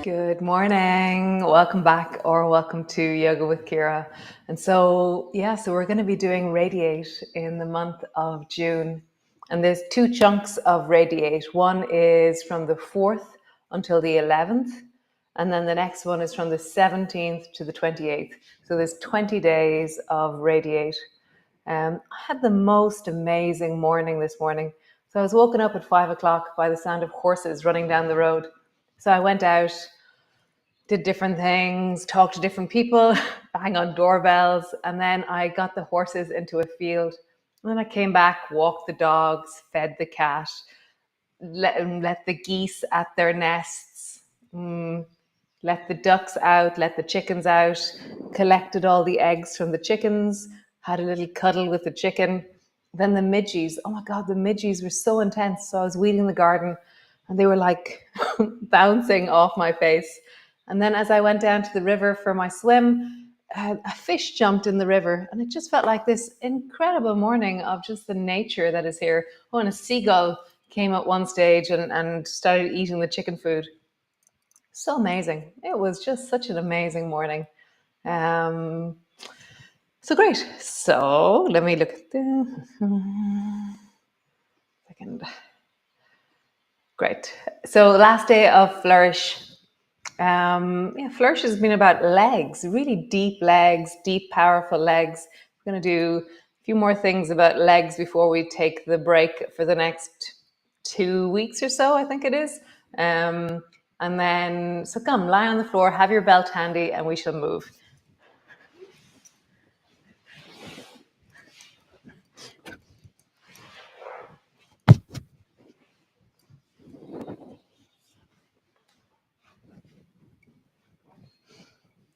Good morning. Welcome back or welcome to Yoga with Ciara. And so we're going to be doing Radiate in the month of June. And there's two chunks of Radiate. One is from the 4th until the 11th. And then the next one is from the 17th to the 28th. So there's 20 days of Radiate. I had the most amazing morning this morning. So I was woken up at 5 o'clock by the sound of horses running down the road. So I went out, did different things, talked to different people, bang on doorbells, and then I got the horses into a field. And then I came back, walked the dogs, fed the cat, let the geese at their nests, let the ducks out, let the chickens out, collected all the eggs from the chickens, had a little cuddle with the chicken. Then the midges, oh my God, the midges were so intense. So I was weeding the garden and they were like bouncing off my face. And then as I went down to the river for my swim, a fish jumped in the river and it just felt like this incredible morning of just the nature that is here. Oh, and a seagull came at one stage and started eating the chicken food. So amazing. It was just such an amazing morning. So great. So let me look at this. Second. Great. So last day of Flourish. Flourish has been about legs, really deep legs, deep, powerful legs. We're going to do a few more things about legs before we take the break for the next 2 weeks or so, I think it is. And then, so come, lie on the floor, have your belt handy, and we shall move.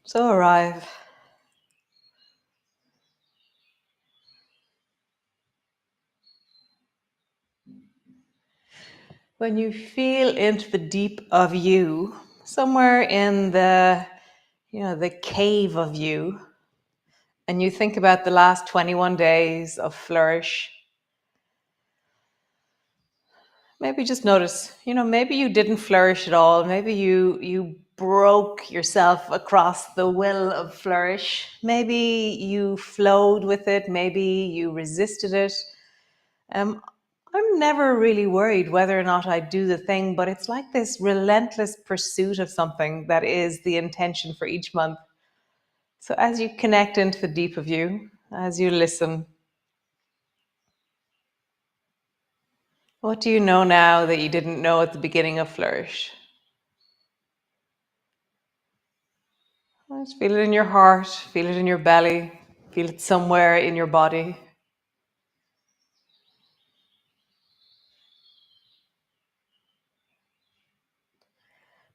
So arrive. When you feel into the deep of you, somewhere in the cave of you, and you think about the last 21 days of Flourish, maybe just notice, maybe you didn't flourish at all. Maybe you broke yourself across the will of Flourish. Maybe you flowed with it. Maybe you resisted it. I'm never really worried whether or not I do the thing, but it's like this relentless pursuit of something that is the intention for each month. So as you connect into the deep of you, as you listen, what do you know now that you didn't know at the beginning of Flourish? Just feel it in your heart, feel it in your belly, feel it somewhere in your body.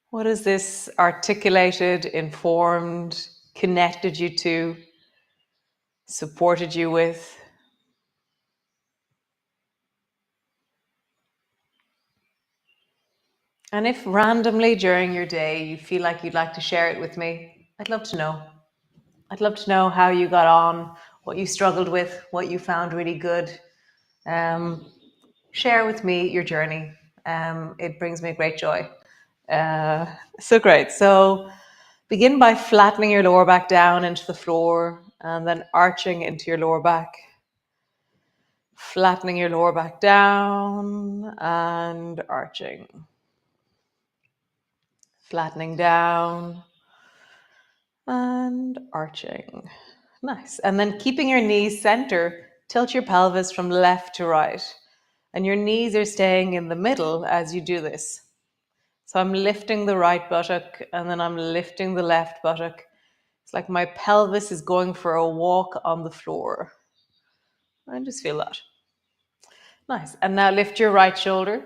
What has this articulated, informed, connected you to, supported you with? And if randomly during your day you feel like you'd like to share it with me, I'd love to know. I'd love to know how you got on, what you struggled with, what you found really good. Share with me your journey. It brings me great joy. So great. So begin by flattening your lower back down into the floor and then arching into your lower back. Flattening your lower back down and arching. Flattening down and arching. Nice. And then keeping your knees center, tilt your pelvis from left to right. And your knees are staying in the middle as you do this. So I'm lifting the right buttock and then I'm lifting the left buttock. It's like my pelvis is going for a walk on the floor. I just feel that. Nice. And now lift your right shoulder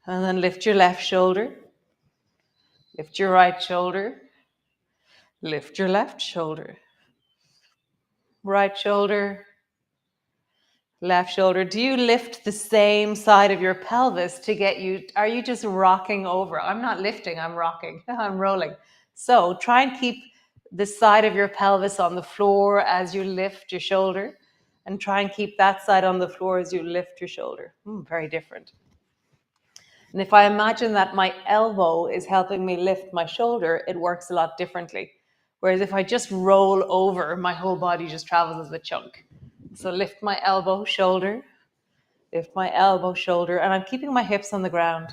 and then lift your left shoulder. Lift your right shoulder. Lift your left shoulder. Right shoulder. Left shoulder. Do you lift the same side of your pelvis to get you? Are you just rocking over? I'm not lifting, I'm rocking. I'm rolling. So try and keep the side of your pelvis on the floor as you lift your shoulder, and try and keep that side on the floor as you lift your shoulder. Very different. And if I imagine that my elbow is helping me lift my shoulder, it works a lot differently. Whereas if I just roll over, my whole body just travels as a chunk. So lift my elbow, shoulder, lift my elbow, shoulder, and I'm keeping my hips on the ground.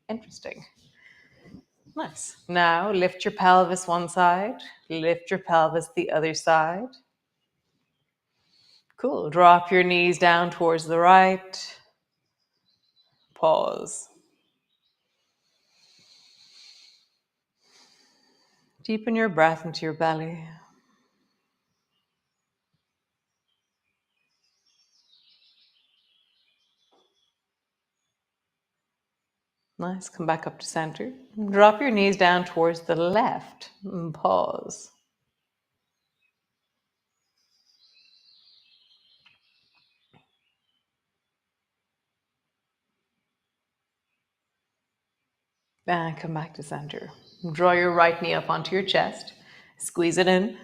Interesting. Nice. Now lift your pelvis one side, lift your pelvis the other side. Cool. Drop your knees down towards the right. Pause. Deepen your breath into your belly. Nice. Come back up to center. Drop your knees down towards the left. And pause. And come back to center. Draw your right knee up onto your chest. Squeeze it in.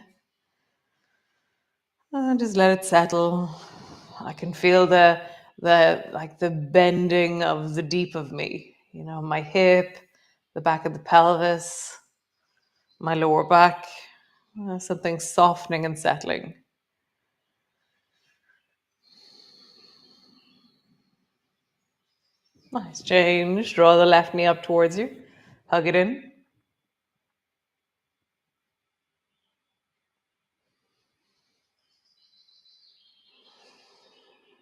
And just let it settle. I can feel the bending of the deep of me. You know, my hip, the back of the pelvis, my lower back. Something softening and settling. Nice. Change. Draw the left knee up towards you. Hug it in.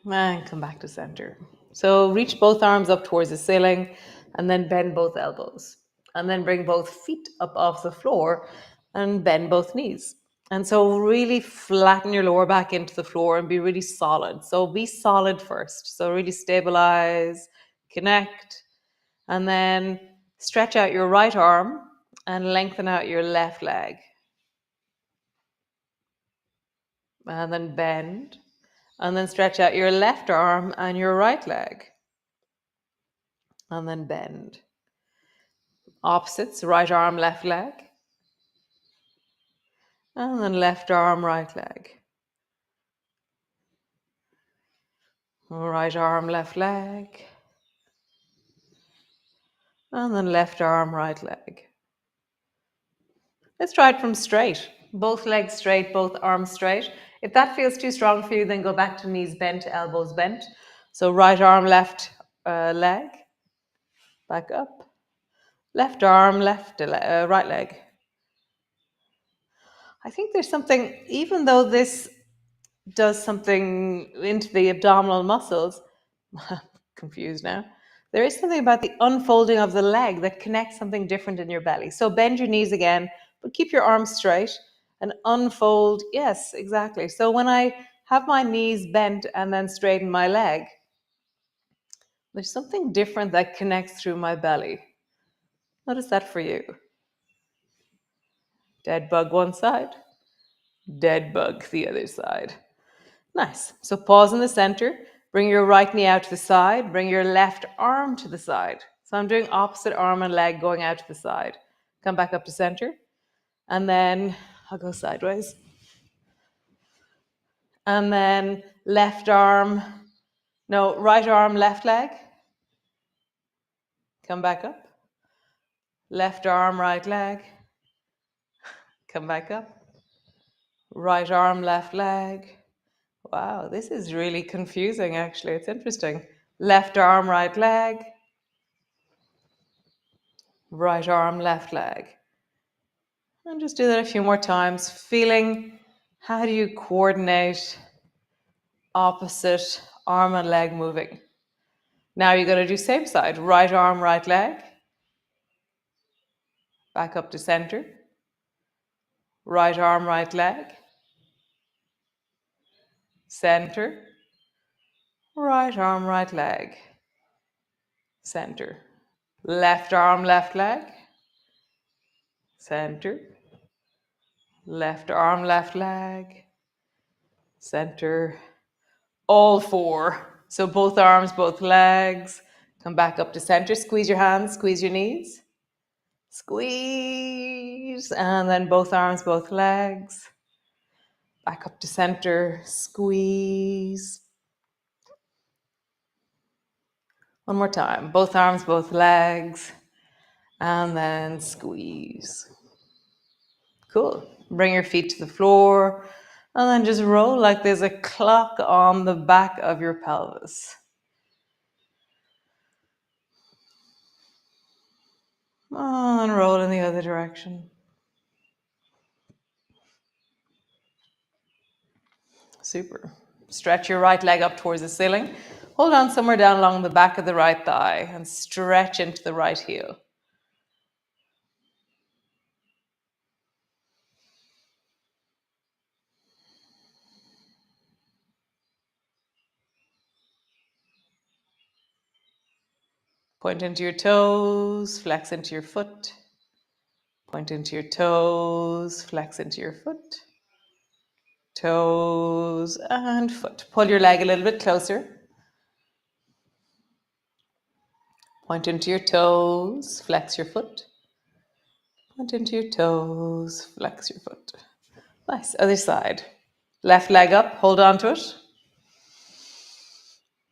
And come back to center. So reach both arms up towards the ceiling and then bend both elbows. And then bring both feet up off the floor and bend both knees. And so really flatten your lower back into the floor and be really solid. So be solid first. So really stabilize, connect, and then stretch out your right arm and lengthen out your left leg. And then bend. And then stretch out your left arm and your right leg. And then bend. Opposites, right arm, left leg. And then left arm, right leg. Right arm, left leg. And then left arm, right leg. Let's try it from straight. Both legs straight, both arms straight. If that feels too strong for you, then go back to knees bent, elbows bent. So right arm, left leg. Back up. Left arm, right leg. I think there's something, even though this does something into the abdominal muscles, I'm confused now. There is something about the unfolding of the leg that connects something different in your belly. So bend your knees again, but keep your arms straight and unfold. Yes, exactly. So when I have my knees bent and then straighten my leg, there's something different that connects through my belly. Notice that for you. Dead bug one side, dead bug the other side. Nice. So pause in the center. Bring your right knee out to the side. Bring your left arm to the side. So I'm doing opposite arm and leg going out to the side. Come back up to center. And then I'll go sideways. And then right arm, left leg. Come back up. Left arm, right leg. Come back up. Right arm, left leg. Wow, this is really confusing actually. It's interesting. Left arm, right leg. Right arm, left leg. And just do that a few more times, feeling how do you coordinate opposite arm and leg moving. Now you're going to do same side, right arm, right leg. Back up to center. Right arm, right leg. Center. Right arm, right leg. Center. Left arm, left leg. Center. Left arm, left leg. Center. All four. So both arms, both legs. Come back up to center. Squeeze your hands, squeeze your knees. Squeeze. And then both arms, both legs. Back up to center. Squeeze. One more time. Both arms, both legs, and then squeeze. Cool. Bring your feet to the floor, and then just roll like there's a clock on the back of your pelvis. And roll in the other direction. Super. Stretch your right leg up towards the ceiling. Hold on somewhere down along the back of the right thigh and stretch into the right heel. Point into your toes, flex into your foot. Point into your toes, flex into your foot. Toes and foot. Pull your leg a little bit closer. Point into your toes, flex your foot. Point into your toes, flex your foot. Nice. Other side. Left leg up, hold on to it.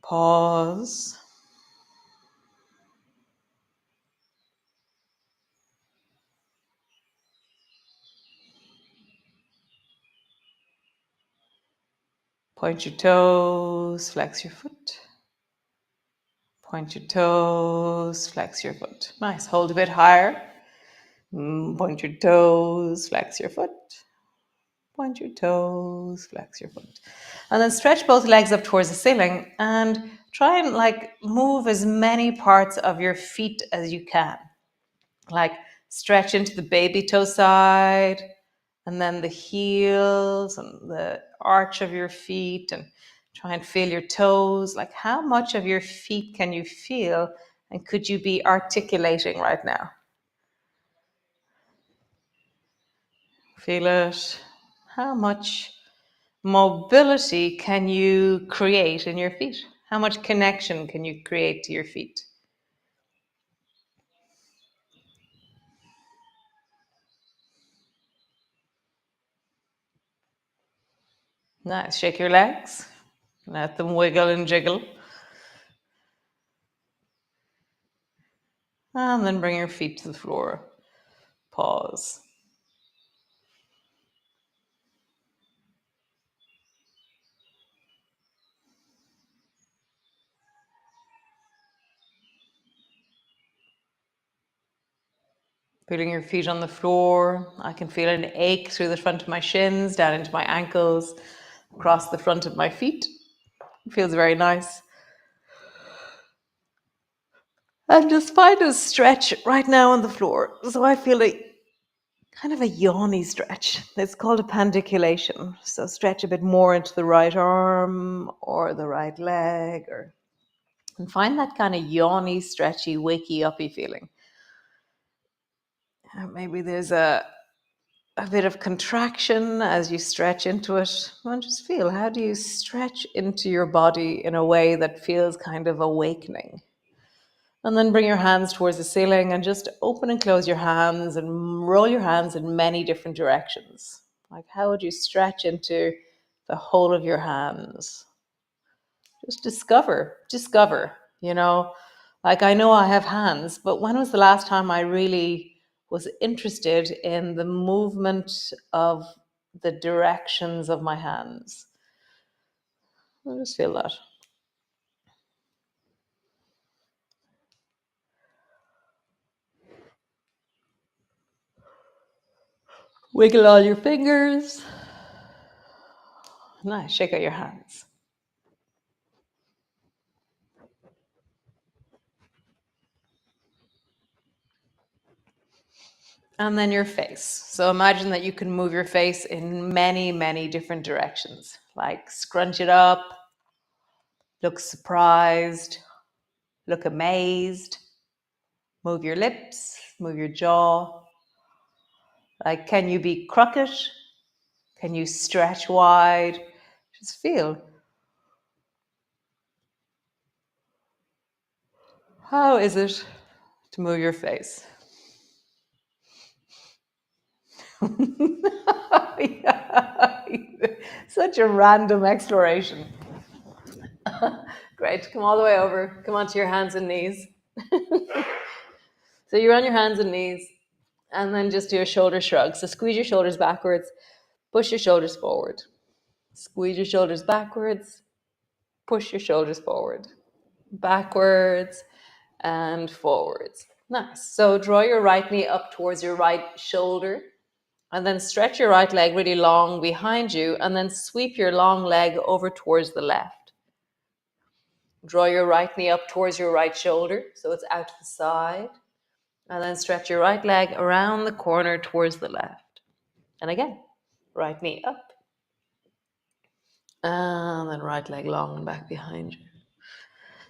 Pause. Point your toes, flex your foot. Point your toes, flex your foot. Nice. Hold a bit higher. Point your toes, flex your foot. Point your toes, flex your foot. And then stretch both legs up towards the ceiling and try and move as many parts of your feet as you can. Like stretch into the baby toe side and then the heels and the arch of your feet, and try and feel your toes. Like, how much of your feet can you feel, and could you be articulating right now? Feel it. How much mobility can you create in your feet? How much connection can you create to your feet? Nice. Shake your legs. Let them wiggle and jiggle. And then bring your feet to the floor. Pause. Putting your feet on the floor. I can feel an ache through the front of my shins, down into my ankles, across the front of my feet. It feels very nice. And just find a stretch right now on the floor. So I feel kind of a yawny stretch. It's called a pandiculation. So stretch a bit more into the right arm or the right leg, and find that kind of yawny, stretchy, wakey, uppy feeling. Maybe there's a bit of contraction as you stretch into it. And just feel, how do you stretch into your body in a way that feels kind of awakening? And then bring your hands towards the ceiling and just open and close your hands and roll your hands in many different directions. Like, how would you stretch into the whole of your hands? Just discover, you know. Like, I know I have hands, but when was the last time I really was interested in the movement of the directions of my hands? I just feel that. Wiggle all your fingers. Nice. Shake out your hands. And then your face. So imagine that you can move your face in many, many different directions. Like scrunch it up, look surprised, look amazed, move your lips, move your jaw. Like, can you be crooked? Can you stretch wide? Just feel. How is it to move your face? Yeah. Such a random exploration. Great. Come all the way over. Come onto your hands and knees. So you're on your hands and knees, and then just do a shoulder shrug. So squeeze your shoulders backwards, push your shoulders forward. Squeeze your shoulders backwards, push your shoulders forward. Backwards and forwards. Nice. So draw your right knee up towards your right shoulder, and then stretch your right leg really long behind you, and then sweep your long leg over towards the left. Draw your right knee up towards your right shoulder, so it's out to the side. And then stretch your right leg around the corner towards the left. And again, right knee up. And then right leg long and back behind you.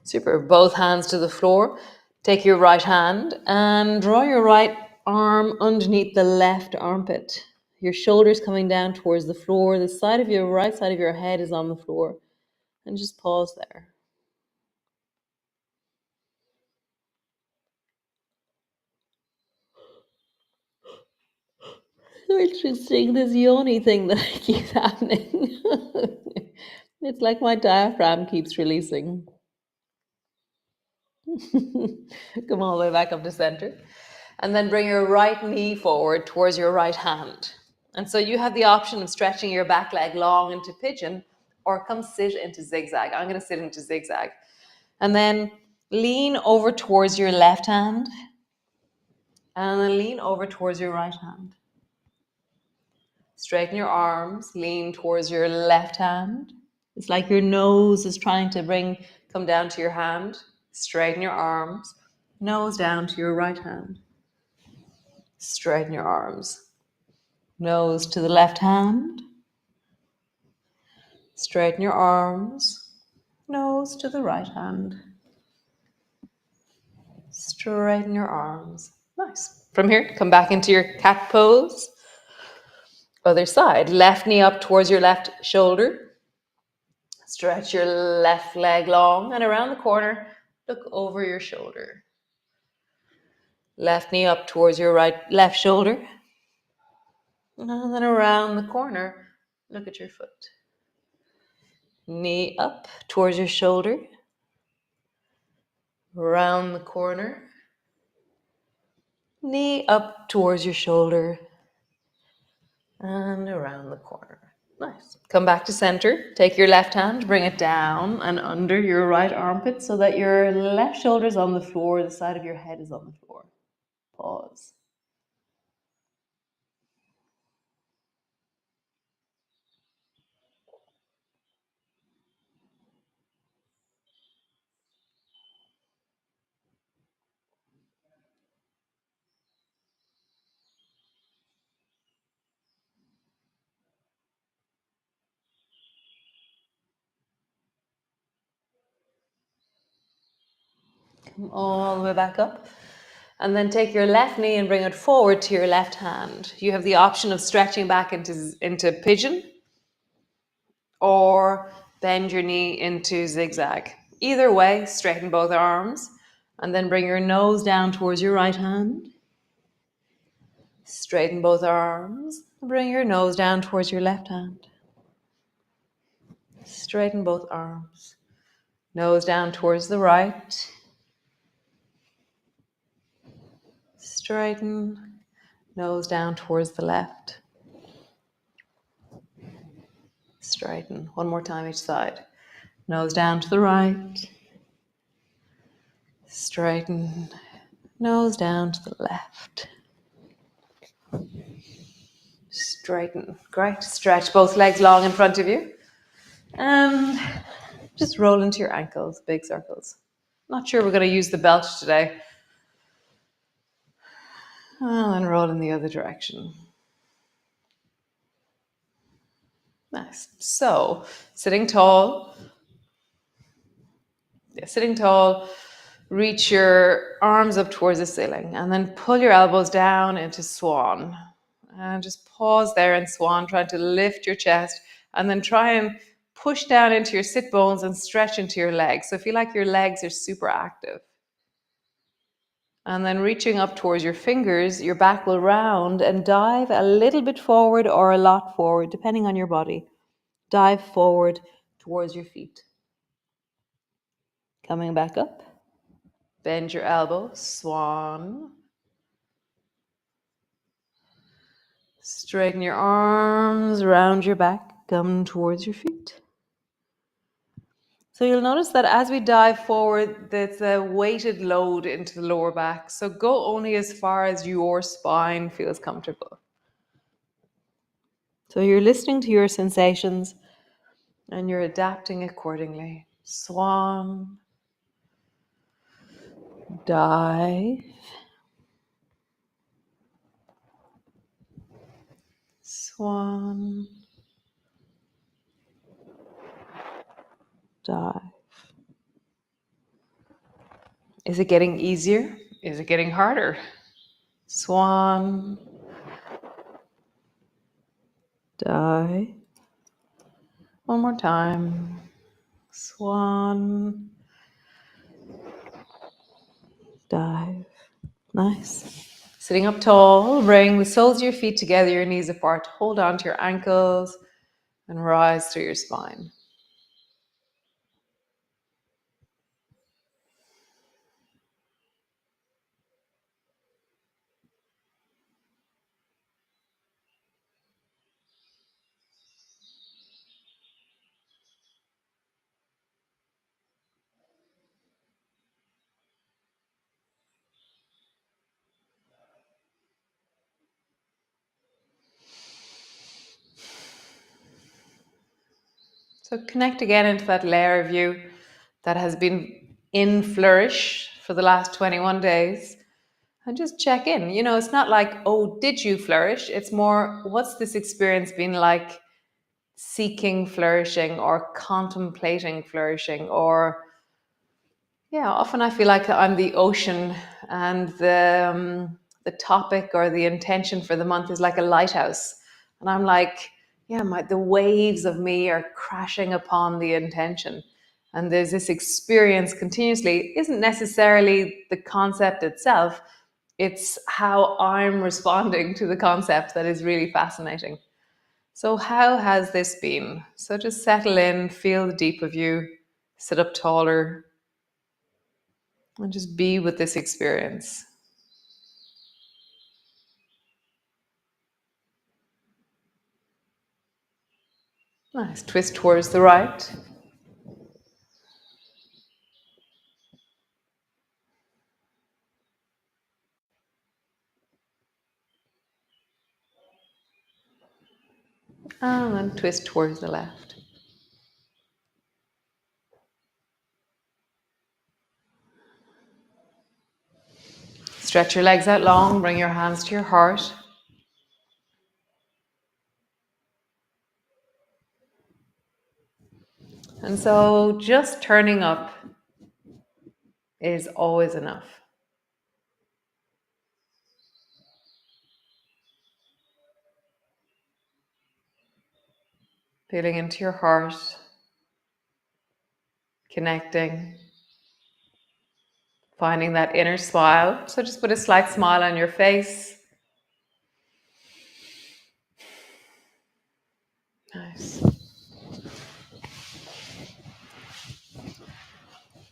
Super. Both hands to the floor. Take your right hand and draw your right arm underneath the left armpit. Your shoulders coming down towards the floor. The side of your right side of your head is on the floor. And just pause there. So interesting, this yoni thing that keeps happening. It's like my diaphragm keeps releasing. Come all the way back up to center. And then bring your right knee forward towards your right hand. And so you have the option of stretching your back leg long into pigeon or come sit into zigzag. I'm going to sit into zigzag. And then lean over towards your left hand. And then lean over towards your right hand. Straighten your arms, lean towards your left hand. It's like your nose is trying to come down to your hand. Straighten your arms, nose down to your right hand. Straighten your arms, nose to the left hand. Straighten your arms, nose to the right hand. Straighten your arms. Nice. From here, come back into your cat pose. Other side, left knee up towards your left shoulder. Stretch your left leg long and around the corner, look over your shoulder. Left knee up towards your left shoulder. And then around the corner, look at your foot. Knee up towards your shoulder. Around the corner. Knee up towards your shoulder. And around the corner. Nice. Come back to center. Take your left hand, bring it down and under your right armpit so that your left shoulder is on the floor, the side of your head is on the floor. Pause. Come all the way back up. And then take your left knee and bring it forward to your left hand. You have the option of stretching back into pigeon or bend your knee into zigzag. Either way, straighten both arms and then bring your nose down towards your right hand. Straighten both arms. Bring your nose down towards your left hand. Straighten both arms. Nose down towards the right. Straighten. Nose down towards the left. Straighten. One more time each side. Nose down to the right. Straighten. Nose down to the left. Straighten. Great. Stretch both legs long in front of you. And just roll into your ankles, big circles. Not sure we're going to use the belt today. And roll in the other direction. Nice. So, sitting tall. Yeah, sitting tall. Reach your arms up towards the ceiling and then pull your elbows down into swan. And just pause there in swan, trying to lift your chest and then try and push down into your sit bones and stretch into your legs. So feel like your legs are super active. And then reaching up towards your fingers, your back will round and dive a little bit forward or a lot forward, depending on your body. Dive forward towards your feet. Coming back up. Bend your elbow, swan. Straighten your arms around your back, come towards your feet. So you'll notice that as we dive forward, there's a weighted load into the lower back. So go only as far as your spine feels comfortable. So you're listening to your sensations and you're adapting accordingly. Swan, dive, swan, dive. Is it getting easier? Is it getting harder? Swan, dive. One more time. Swan, dive. Nice. Sitting up tall, bring the soles of your feet together, your knees apart. Hold on to your ankles and rise through your spine. So connect again into that layer of you that has been in flourish for the last 21 days. And just check in. You know, it's not like, oh, did you flourish? It's more, what's this experience been like seeking flourishing or contemplating flourishing? Or, yeah, often I feel like I'm the ocean and the topic or the intention for the month is like a lighthouse. And I'm like, yeah, the waves of me are crashing upon the intention. And there's this experience continuously, isn't necessarily the concept itself, it's how I'm responding to the concept that is really fascinating. So, how has this been? So, just settle in, feel the deep of you, sit up taller, and just be with this experience. Nice. Twist towards the right. And then twist towards the left. Stretch your legs out long, bring your hands to your heart. And so just turning up is always enough. Feeling into your heart, connecting, finding that inner smile. So just put a slight smile on your face. Nice.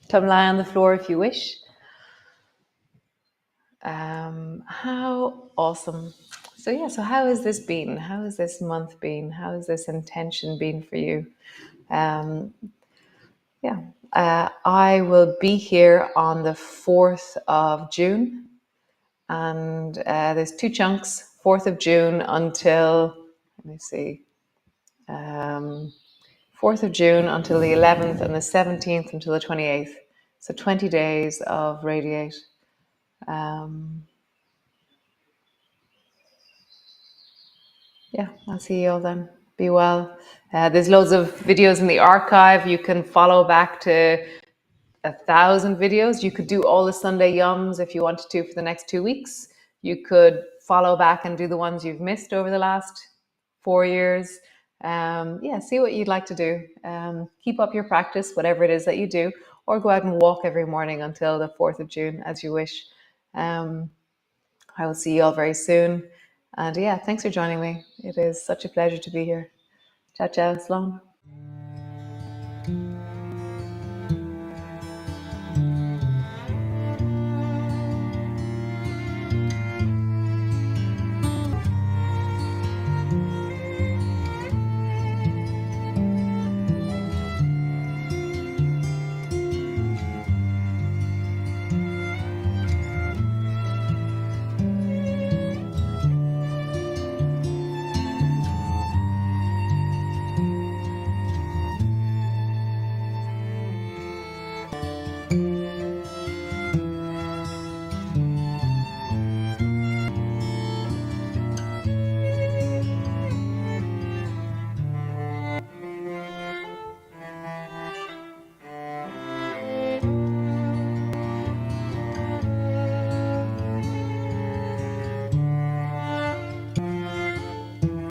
Come lie on the floor if you wish. How awesome. So yeah, so how has this been? How has this month been? How has this intention been for you? Um, yeah, I will be here on the 4th of June. And there's two chunks, 4th of June until, let me see, 4th of June until the 11th and the 17th until the 28th. So 20 days of Radiate. Yeah, I'll see you all then. Be well. There's loads of videos in the archive. You can follow back to 1,000 videos. You could do all the Sunday yums if you wanted to for the next 2 weeks. You could follow back and do the ones you've missed over the last 4 years. Yeah, see what you'd like to do. Keep up your practice, whatever it is that you do, or go out and walk every morning until the 4th of June as you wish. I will see you all very soon. And yeah, thanks for joining me. It is such a pleasure to be here. Ciao, ciao, Slán.